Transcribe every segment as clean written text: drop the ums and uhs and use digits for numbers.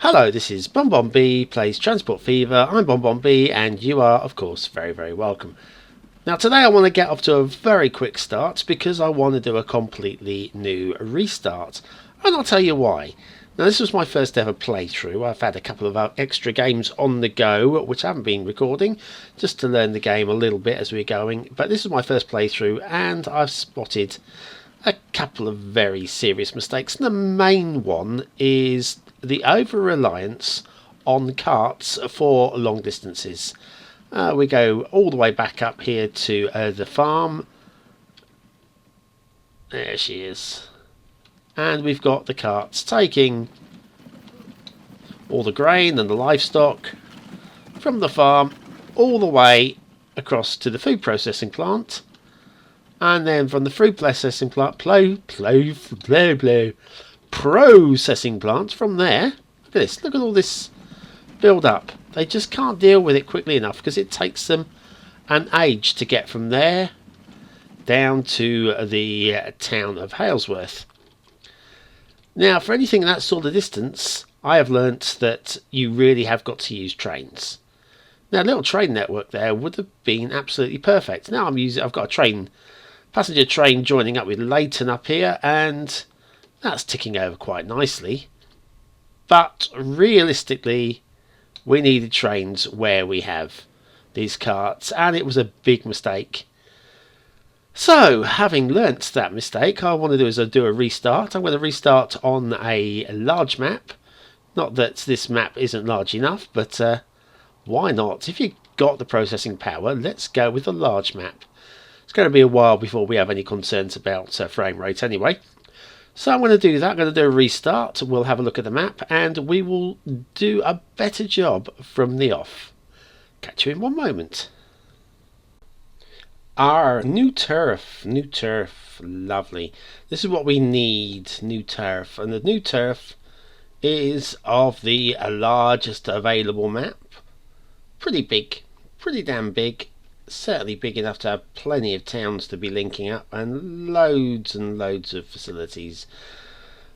Hello, this is BonBonB plays Transport Fever. I'm BonBonB and you are, of course, very, very welcome. Now today I want to get off to a very quick start because I want to do a completely new restart. And I'll tell you why. Now this was my first ever playthrough. I've had a couple of extra games on the go which I haven't been recording just to learn the game a little bit as we're going. But this is my first playthrough and I've spotted a couple of very serious mistakes. The main one is the over-reliance on carts for long distances. We go all the way back up here to the farm. There she is. And we've got the carts taking all the grain and the livestock from the farm all the way across to the food processing plant. And then from the food processing plant, processing plant, from there, look at this, look at all this build up. They just can't deal with it quickly enough because it takes them an age to get from there down to the town of Halesworth. Now, for anything in that sort of distance, I have learnt that you really have got to use trains. Now, a little train network there would have been absolutely perfect. Now I've got a passenger train joining up with Leighton up here, and that's ticking over quite nicely. But realistically, we needed trains where we have these carts, and it was a big mistake. So, having learnt that mistake, all I want to do is do a restart. I'm going to restart on a large map. Not that this map isn't large enough, but why not? If you've got the processing power, let's go with a large map. It's going to be a while before we have any concerns about frame rate anyway. So I'm going to do that. I'm going to do a restart. We'll have a look at the map and we will do a better job from the off. Catch you in one moment. Our new turf, lovely. This is what we need, new turf. And the new turf is of the largest available map. Pretty big, pretty damn big. Certainly big enough to have plenty of towns to be linking up and loads of facilities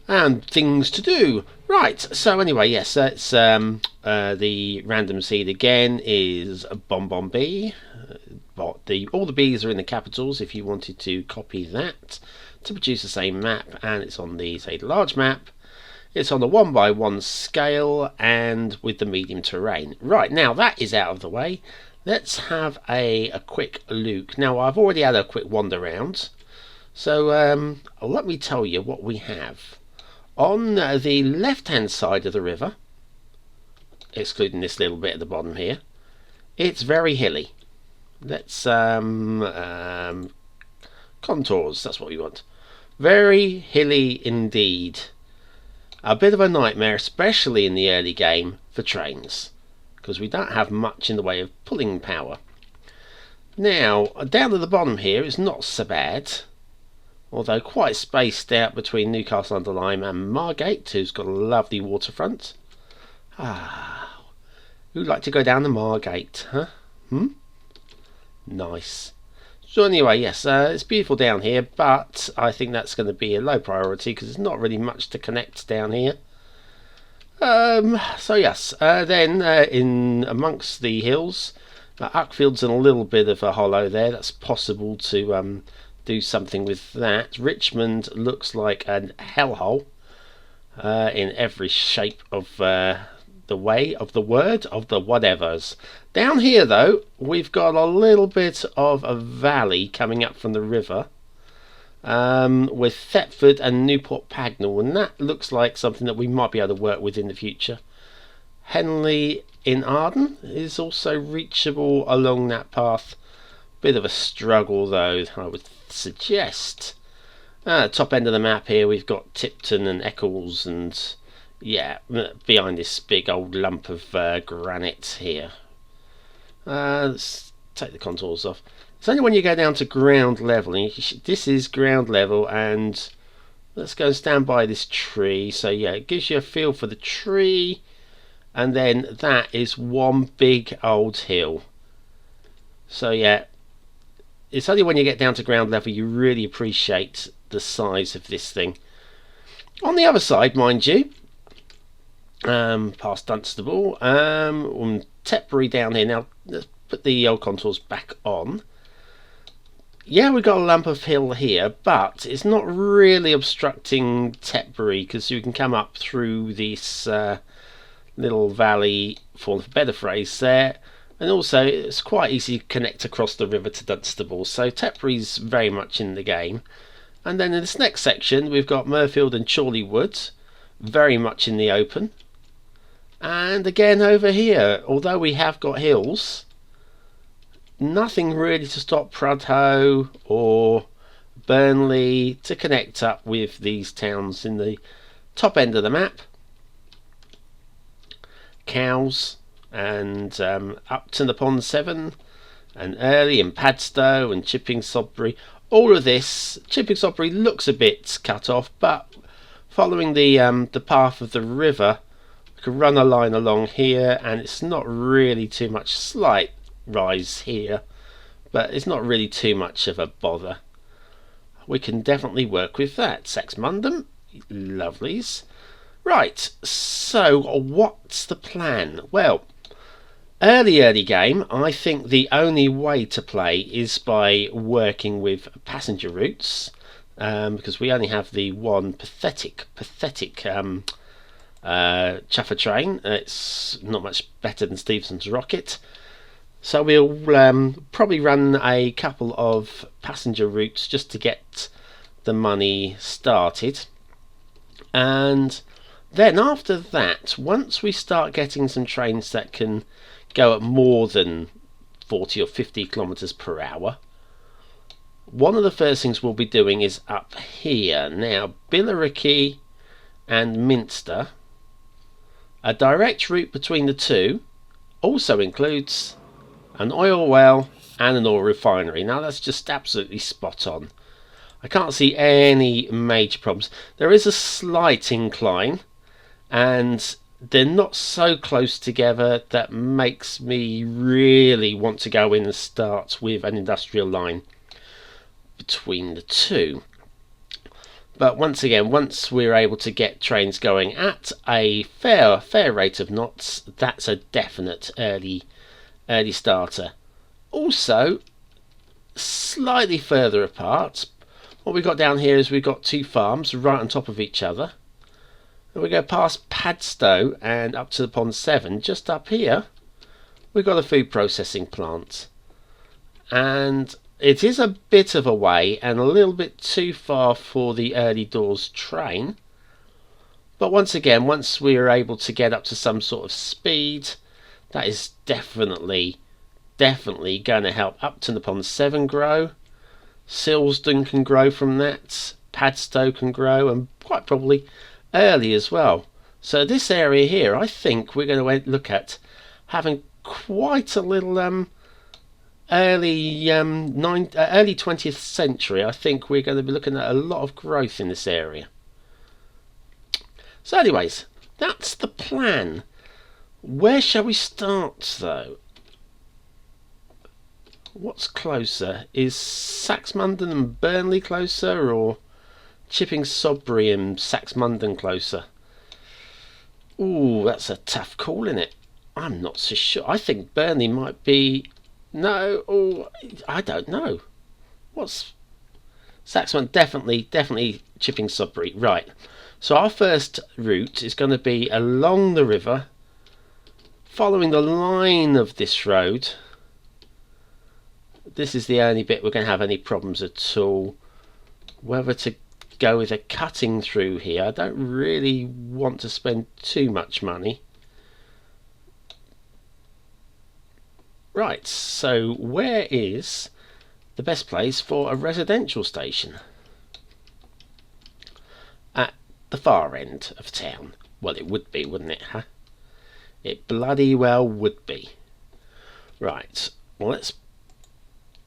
and things to do. Right, so anyway, yes, it's the random seed again is BonBonB. All the B's are in the capitals if you wanted to copy that to produce the same map, and it's on the, say, large map. It's on the 1x1 scale and with the medium terrain. Right, now that is out of the way. Let's have a quick look. Now, I've already had a quick wander around, so let me tell you what we have. On the left-hand side of the river, excluding this little bit at the bottom here, it's very hilly. Let's contours, that's what we want. Very hilly indeed. A bit of a nightmare, especially in the early game, for trains, because we don't have much in the way of pulling power. Now, down at the bottom here is not so bad, although quite spaced out between Newcastle under Lyme and Margate, who's got a lovely waterfront. Who'd like to go down to Margate, huh? Nice. So anyway, yes, it's beautiful down here, but I think that's going to be a low priority because there's not really much to connect down here. So yes, then in amongst the hills, Uckfield's in a little bit of a hollow there. That's possible to do something with that. Richmond looks like a hellhole in every shape of the way of the word of the whatevers. Down here though, we've got a little bit of a valley coming up from the river. With Thetford and Newport Pagnell, and that looks like something that we might be able to work with in the future. Henley in Arden is also reachable along that path. Bit of a struggle though, I would suggest. Top end of the map here we've got Tipton and Eccles, and yeah, behind this big old lump of granite here. Let's take the contours off. It's only when you go down to ground level, and this is ground level, and let's go and stand by this tree. So yeah, it gives you a feel for the tree, and then that is one big old hill. So yeah, it's only when you get down to ground level you really appreciate the size of this thing. On the other side, mind you, past Dunstable. Tetbury down here. Now let's put the old contours back on. Yeah, we've got a lump of hill here, but it's not really obstructing Tetbury because you can come up through this little valley, for the better phrase there, and also it's quite easy to connect across the river to Dunstable, so Tetbury's very much in the game. And then in this next section we've got Murfield and Chorley Woods, very much in the open. And again over here, although we have got hills, nothing really to stop Prudhoe or Burnley to connect up with these towns in the top end of the map. Cowes and Upton upon Severn and Early and Padstow and Chipping Sodbury. All of this, Chipping Sodbury looks a bit cut off, but following the path of the river, we can run a line along here, and it's not really too much. Slight rise here, but it's not really too much of a bother. We can definitely work with that. Saxmundham, lovelies. Right, so what's the plan? Well, early game, I think the only way to play is by working with passenger routes, because we only have the one pathetic chuffer train. It's not much better than Stephenson's rocket. So we'll probably run a couple of passenger routes just to get the money started. And then after that, once we start getting some trains that can go at more than 40 or 50 kilometers per hour, one of the first things we'll be doing is up here. Now, Billericay and Minster, a direct route between the two also includes an oil well and an oil refinery. Now that's just absolutely spot on. I can't see any major problems. There is a slight incline, and they're not so close together that makes me really want to go in and start with an industrial line between the two. But once again, once we're able to get trains going at a fair rate of knots, that's a definite early starter. Also, slightly further apart, what we've got down here is we've got two farms right on top of each other. And we go past Padstow and up to the Pond 7. Just up here, we've got a food processing plant. And it is a bit of a way and a little bit too far for the early doors train. But once again, once we are able to get up to some sort of speed, that is definitely going to help Upton upon 7 grow. Silsden can grow from that. Padstow can grow, and quite probably Early as well. So this area here, I think we're going to look at having quite a little early 20th century. I think we're going to be looking at a lot of growth in this area. So anyways, that's the plan. Where shall we start though? What's closer? Is Saxmundham and Burnley closer, or Chipping Sodbury and Saxmundham closer? Ooh, that's a tough call, isn't it? I'm not so sure. I think Burnley might be... No, oh, I don't know. What's... Saxmundham, definitely Chipping Sodbury. Right. So our first route is going to be along the river, following the line of this road. This is the only bit we're going to have any problems at all. Whether to go with a cutting through here, I don't really want to spend too much money. Right, so where is the best place for a residential station? At the far end of town. Well, it would be, wouldn't it, huh? It bloody well would be. Right, well, let's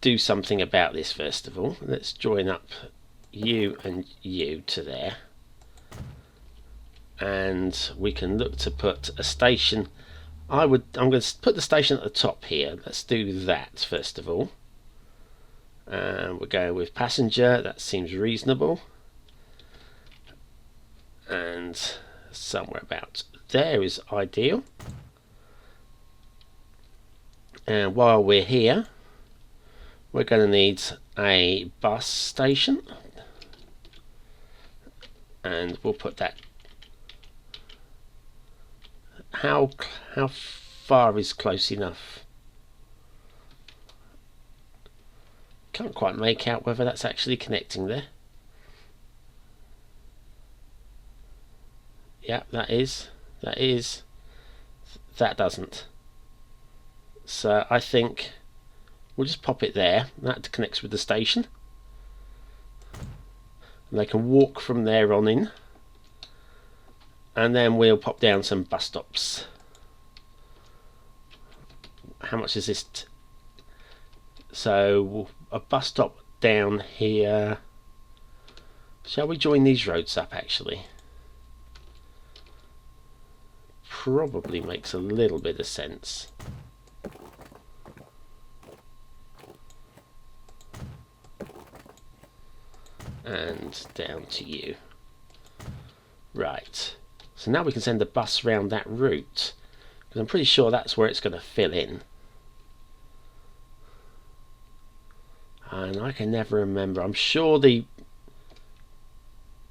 do something about this first of all. Let's join up you and you to there, and we can look to put a station. I'm going to put the station at the top here. Let's do that first of all. And we're going with passenger. That seems reasonable. And somewhere about there is ideal. And while we're here, we're going to need a bus station, and we'll put that. How far is close enough? Can't quite make out whether that's actually connecting there. Yeah, that is. That doesn't. So I think we'll just pop it there. That connects with the station. And they can walk from there on in. And then we'll pop down some bus stops. How much is this? So a bus stop down here. Shall we join these roads up actually? Probably makes a little bit of sense. And down to you. Right. So now we can send the bus round that route, because I'm pretty sure that's where it's going to fill in. And I can never remember. I'm sure the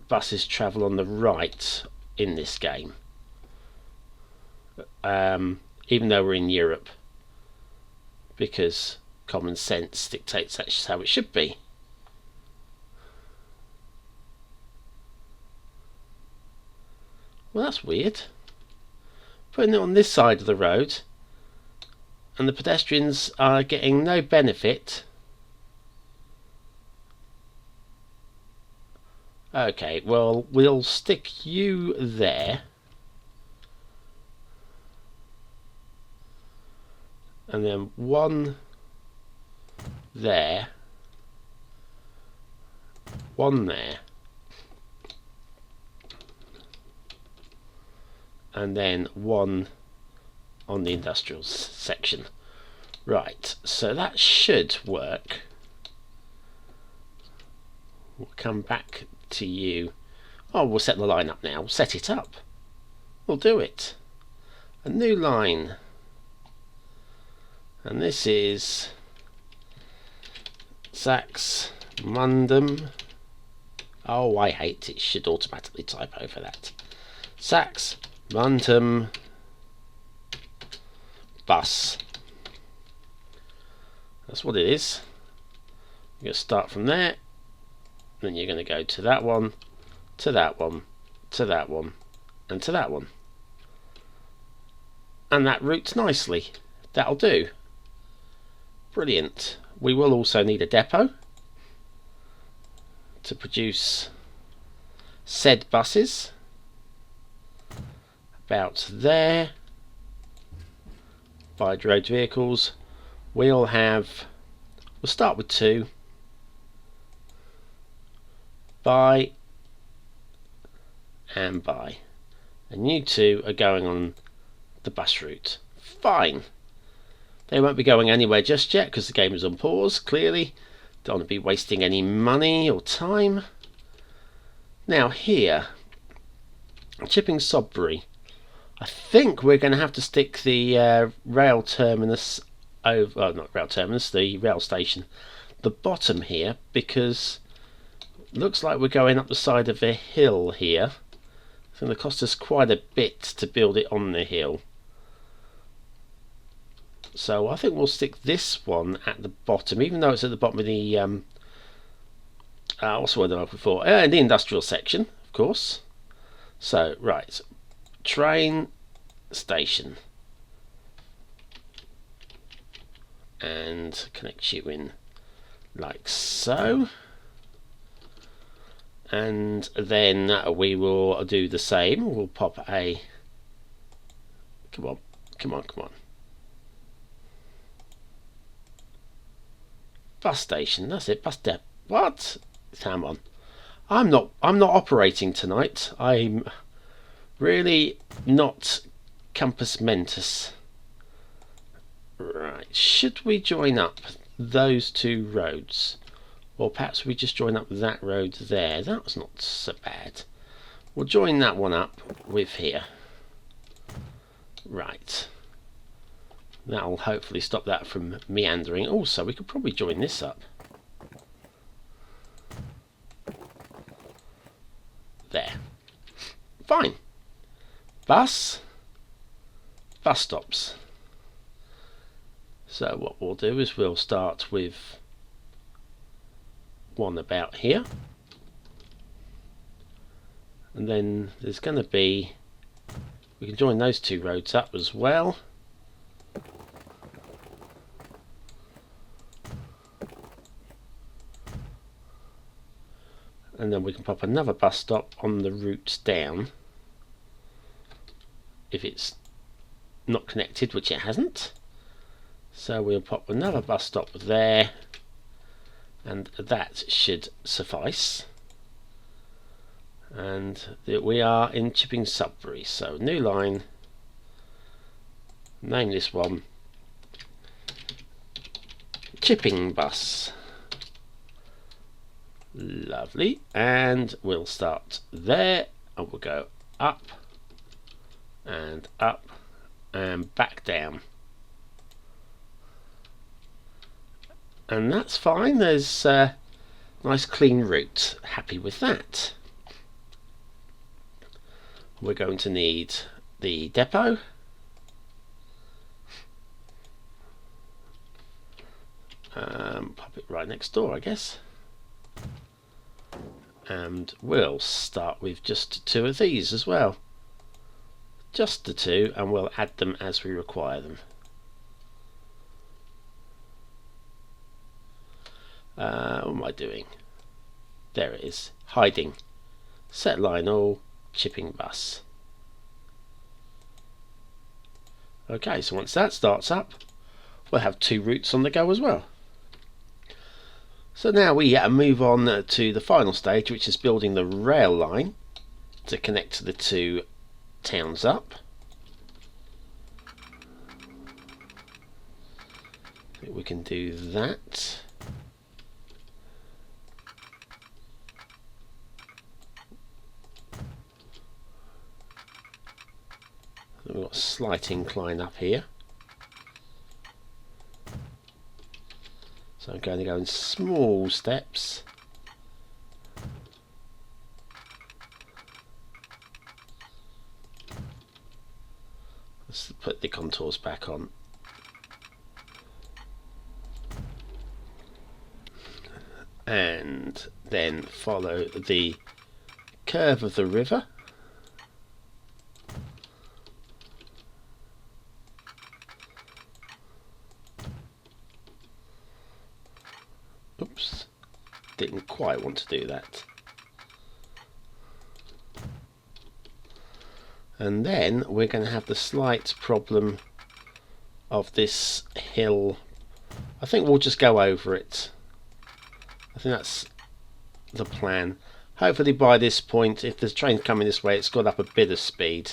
buses travel on the right in this game. Even though we're in Europe, because common sense dictates that's how it should be. Well, that's weird. Putting it on this side of the road, and the pedestrians are getting no benefit. Okay, well, we'll stick you there. And then one there. One there. And then one on the industrial section. Right, so that should work. We'll come back to you. Oh, we'll set the line up now. Set it up. We'll do it. A new line. And this is Sax Mundum. Oh, I hate it. Should automatically type over that. Sax Mundum bus. That's what it is. You're going to start from there. Then you're going to go to that one, to that one, to that one, and to that one. And that routes nicely. That'll do. Brilliant. We will also need a depot to produce said buses. About there. By road vehicles. We'll start with 2. Buy and buy. And you 2 are going on the bus route. Fine. They won't be going anywhere just yet because the game is on pause, clearly. Don't want to be wasting any money or time. Now here, Chipping Sodbury. I think we're going to have to stick the rail terminus over, well, not rail terminus, the rail station, the bottom here, because it looks like we're going up the side of a hill here. It's going to cost us quite a bit to build it on the hill. So I think we'll stick this one at the bottom, even though it's at the bottom of the what's the word I'm looking for? In the industrial section, of course. So right, train station, and connect you in like so, and then we will do the same. We'll pop a come on. Bus station, that's it, bus depot. What? Come on. I'm not operating tonight. I'm really not compass mentis. Right, should we join up those 2 roads? Or perhaps we just join up that road there. That's not so bad. We'll join that one up with here. Right. That'll hopefully stop that from meandering. Also, we could probably join this up. There. Fine. Bus stops. So what we'll do is we'll start with one about here. And then there's going to be, we can join those two roads up as well. And then we can pop another bus stop on the route down if it's not connected, which it hasn't. So we'll pop another bus stop there, and that should suffice. And we are in Chipping Sudbury, so new line, name this one Chipping Bus. Lovely, and we'll start there, and we'll go up and back down, and that's fine. There's a nice clean route. Happy with that. We're going to need the depot, pop it right next door, I guess. And we'll start with just two of these as well. Just the two, and we'll add them as we require them. What am I doing? There it is. Hiding. Set line all. Chipping bus. Okay, so once that starts up, we'll have two routes on the go as well. So now we move on to the final stage, which is building the rail line to connect the two towns up. I think we can do that. We've got a slight incline up here, so I'm going to go in small steps. Let's put the contours back on. And then follow the curve of the river. Oops, didn't quite want to do that. And then we're going to have the slight problem of this hill. I think we'll just go over it. I think that's the plan. Hopefully by this point, if the train's coming this way, it's got up a bit of speed.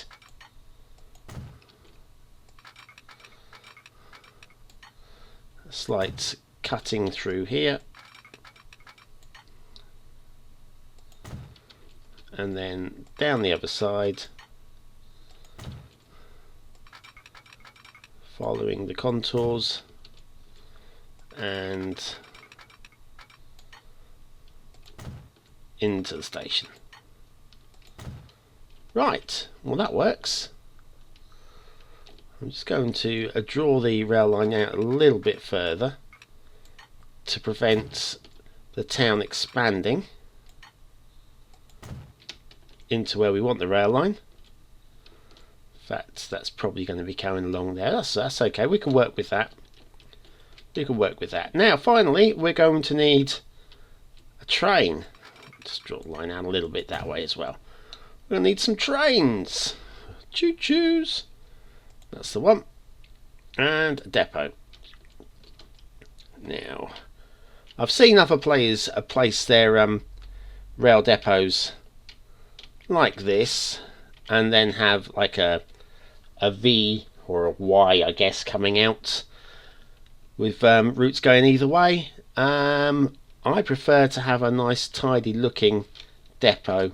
A slight cutting through here. And then down the other side, following the contours, and into the station. Right, well that works. I'm just going to draw the rail line out a little bit further to prevent the town expanding into where we want the rail line. In fact, that's probably going to be going along there. That's okay, we can work with that. We can work with that. Now finally we're going to need a train. Just draw the line out a little bit that way as well. We're going to need some trains. Choo-choos. That's the one. And a depot. Now, I've seen other players place their rail depots like this, and then have like a V or a Y, I guess, coming out with routes going either way. I prefer to have a nice tidy looking depot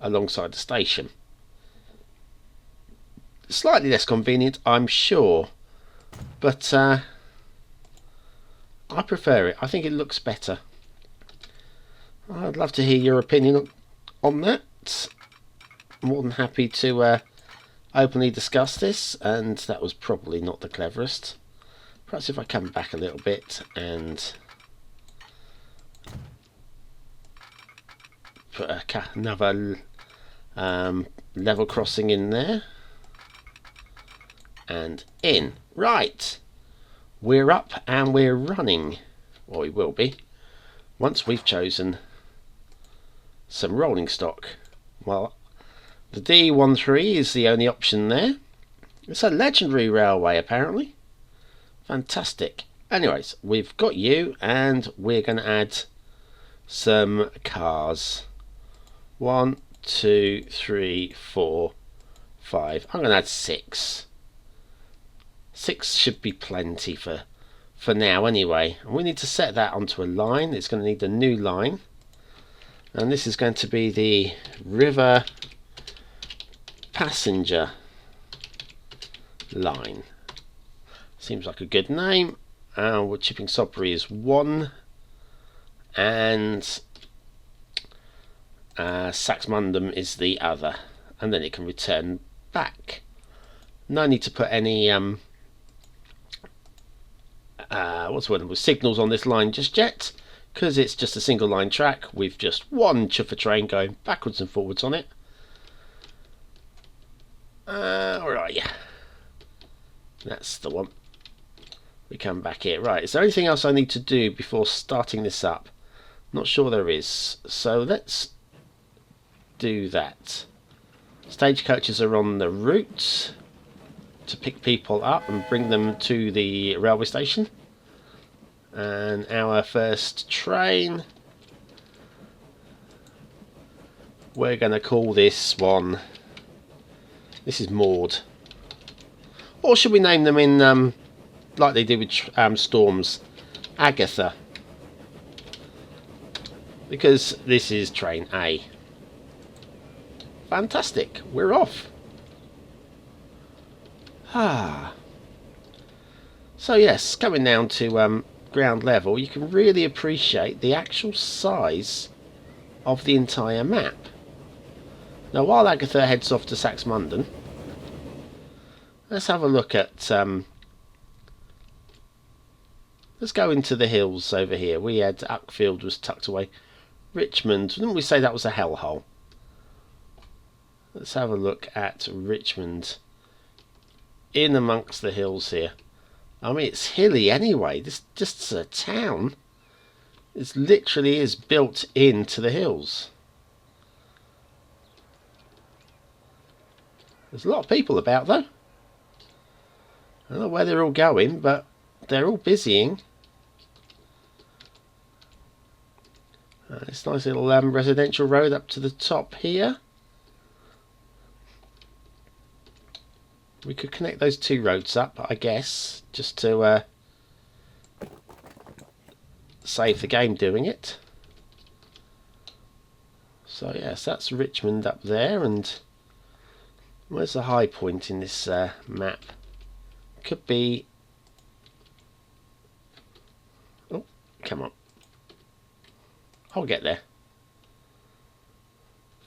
alongside the station. Slightly less convenient, I'm sure, but I prefer it. I think it looks better. I'd love to hear your opinion on that. More than happy to openly discuss this, and that was probably not the cleverest. Perhaps if I come back a little bit and put another level crossing in there and in. Right, we're up and we're running, or we will be once we've chosen some rolling stock. Well, the D13 is the only option there. It's a legendary railway apparently. Fantastic. Anyways, we've got you, and we're going to add some cars. 1, 2, 3, 4, 5. I'm going to add 6. 6 should be plenty for now anyway. And we need to set that onto a line. It's going to need a new line. And this is going to be the River Passenger line. Seems like a good name. We're Chipping Sodbury is 1, and Saxmundham is the other, and then it can return back. No need to put any what's the word, signals on this line just yet, because it's just a single line track with just one chuffer train going backwards and forwards on it. Where are you? That's the one. We come back here. Right, is there anything else I need to do before starting this up? Not sure there is, so let's do that. Stagecoaches are on the route to pick people up and bring them to the railway station. And our first train, we're going to call this one, this is Maud. Or should we name them in like they do with Storms, Agatha, because this is train A. Fantastic, we're off. So yes, coming down to ground level, you can really appreciate the actual size of the entire map. Now while Agatha heads off to Saxmundham, let's have a look at let's go into the hills over here. We had Uckfield was tucked away. Richmond, didn't we say that was a hellhole? Let's have a look at Richmond in amongst the hills here. I mean, it's hilly anyway. This just a town. It literally is built into the hills. There's a lot of people about though. I don't know where they're all going, but they're all busying. This nice little residential road up to the top here. We could connect those two roads up, I guess, just to save the game doing it. So yes, that's Richmond up there, and where's the high point in this map? Could be... oh, come on. I'll get there.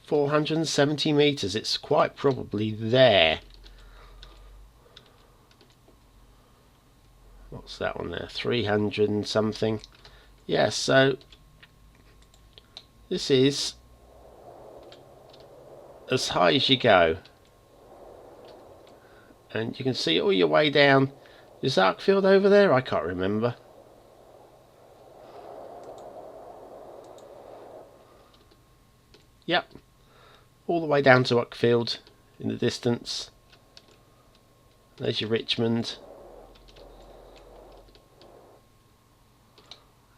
470 metres, it's quite probably there. What's that one there? 300 and something. Yeah, so this is as high as you go. And you can see all your way down. Is Arkfield over there? I can't remember. Yep. All the way down to Uckfield in the distance. There's your Richmond.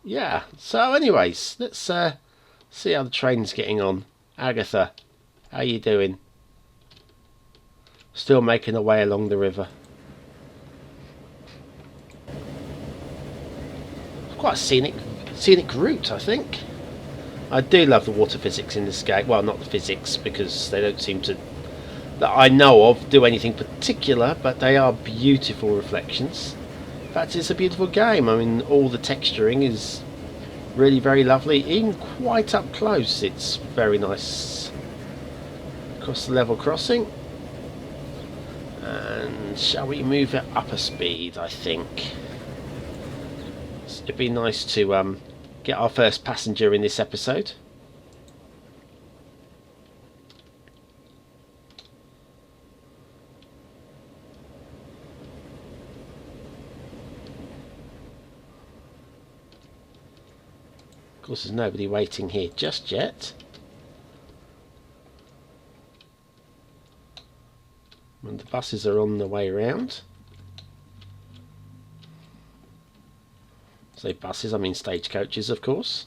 Yeah, so anyways, let's see how the train's getting on. Agatha, how you doing? Still making her way along the river. It's quite a scenic route, I think. I do love the water physics in this game. Well, not the physics, because they don't seem to, that I know of, do anything particular, but they are beautiful reflections. In fact, it's a beautiful game. I mean, all the texturing is really very lovely. Even quite up close, it's very nice. Across the level crossing. And shall we move it up a speed, I think. It'd be nice to get our first passenger in this episode. Of course, there's nobody waiting here just yet. And the buses are on the way round. Say buses, I mean stagecoaches, of course.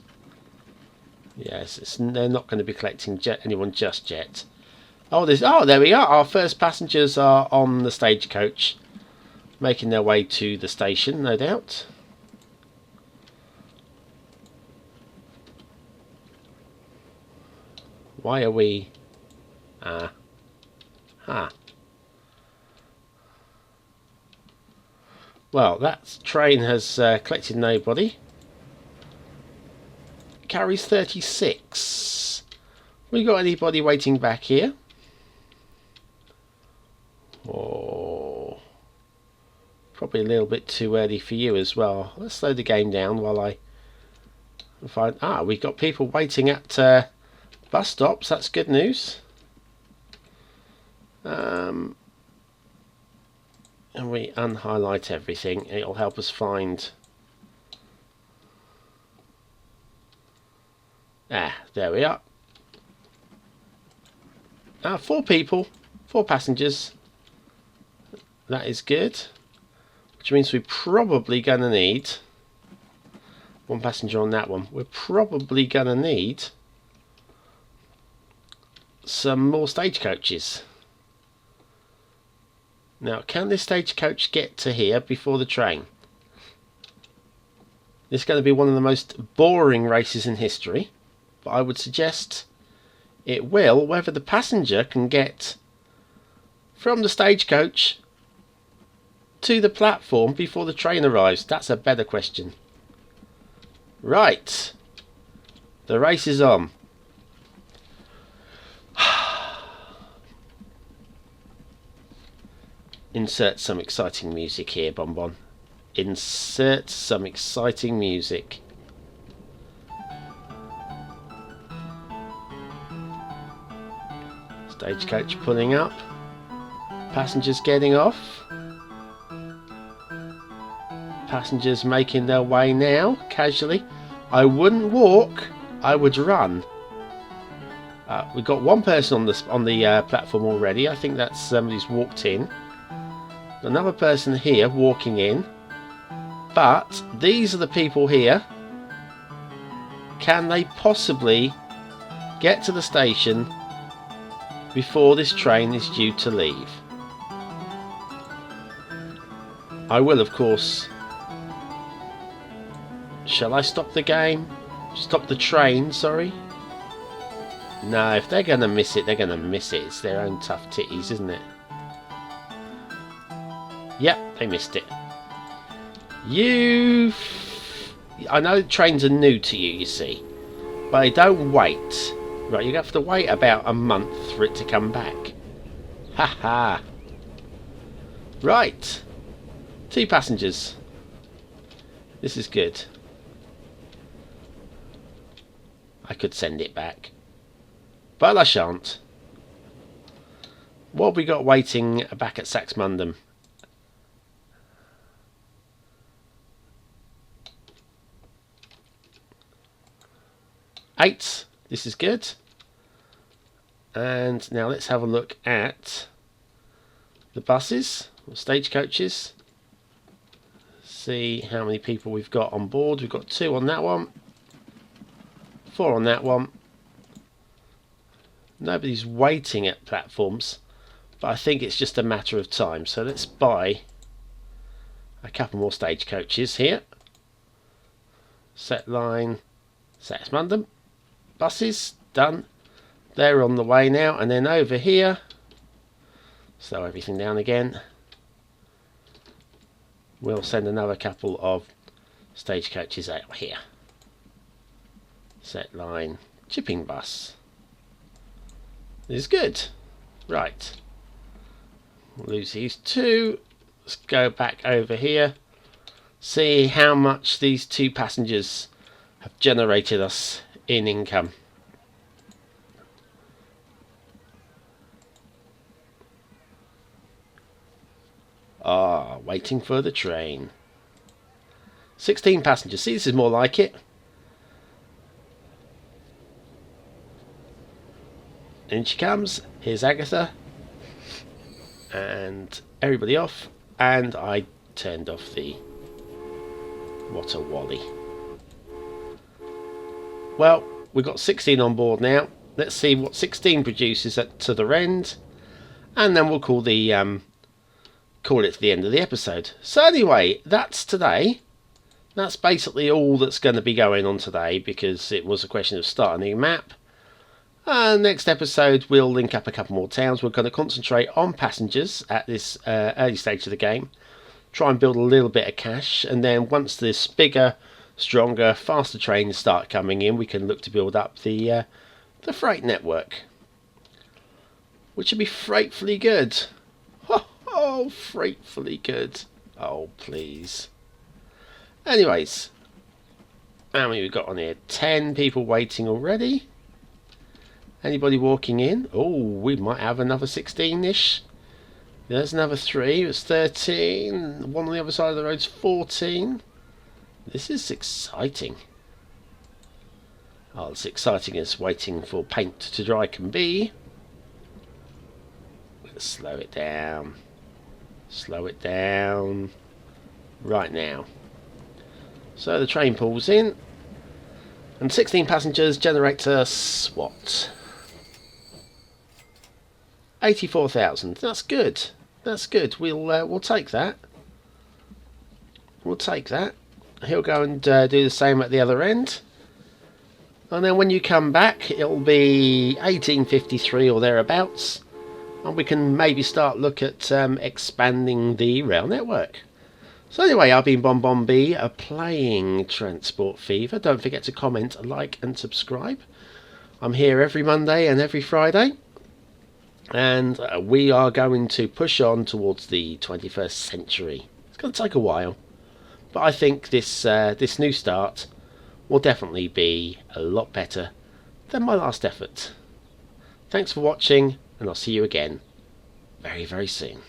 Yes, they're not going to be collecting anyone just yet. Oh, there we are. Our first passengers are on the stagecoach, making their way to the station, no doubt. Why are we? Well, that train has collected nobody. Carries 36. We got anybody waiting back here? Oh, probably a little bit too early for you as well. Let's slow the game down while I find. We've got people waiting at bus stops. That's good news. And we unhighlight everything. It'll help us find. There we are. 4 people, 4 passengers. That is good. Which means we're probably going to need 1 passenger on that one. We're probably going to need some more stagecoaches. Now, can this stagecoach get to here before the train? This is going to be one of the most boring races in history, but I would suggest it will, whether the passenger can get from the stagecoach to the platform before the train arrives. That's a better question. Right, the race is on. Insert some exciting music here, Bonbon. Insert some exciting music. Stagecoach pulling up. Passengers getting off. Passengers making their way now, casually. I wouldn't walk, I would run. We've got 1 person on the platform already. I think that's somebody who's walked in. Another person here walking in. But these are the people here. Can they possibly get to the station before this train is due to leave? I will, of course. Shall I stop the game? Stop the train, sorry? No, if they're going to miss it, they're going to miss it. It's their own tough titties, isn't it? Yep, they missed it. I know trains are new to you, you see. But they don't wait. Right, you have to wait about a month for it to come back. Haha. Right. 2 passengers. This is good. I could send it back. But I shan't. What have we got waiting back at Saxmundham? 8. This is good. And now let's have a look at the buses, or stagecoaches. See how many people we've got on board. We've got 2 on that one, 4 on that one. Nobody's waiting at platforms, but I think it's just a matter of time. So let's buy a couple more stagecoaches here. Set line, Saxmundham. buses, done. They're on the way now, and then over here, slow everything down again. We'll send another couple of stagecoaches out here. Set line, chipping bus. This is good. Right. We'll lose these two. Let's go back over here. See how much these two passengers have generated us in income. Waiting for the train. 16 passengers. See, this is more like it. In she comes. Here's Agatha. And everybody off. And I turned off the What a Wally. Well, we've got 16 on board now. Let's see what 16 produces at to the end. And then we'll call it to the end of the episode. So anyway, that's today. That's basically all that's going to be going on today, because it was a question of starting a new map. Next episode we'll link up a couple more towns. We're going to concentrate on passengers at this early stage of the game. Try and build a little bit of cash, and then once this bigger, stronger, faster trains start coming in, we can look to build up the freight network, which should be frightfully good. Oh, frightfully good. Oh, please. Anyways, how many we've got on here? 10 people waiting already. Anybody walking in? Oh, we might have another 16-ish. There's another 3. It's 13. One on the other side of the road's 14. This is exciting. Oh, it's exciting as waiting for paint to dry can be. Let's slow it down. Slow it down. Right now. So the train pulls in. And 16 passengers generates us what? 84,000. That's good. That's good. We'll take that. We'll take that. He'll go and do the same at the other end. And then when you come back, it'll be 1853 or thereabouts. And we can maybe start look at expanding the rail network. So anyway, I've been BonBonB playing Transport Fever. Don't forget to comment, like and subscribe. I'm here every Monday and every Friday. And we are going to push on towards the 21st century. It's going to take a while. But I think this new start will definitely be a lot better than my last effort. Thanks for watching, and I'll see you again very, very soon.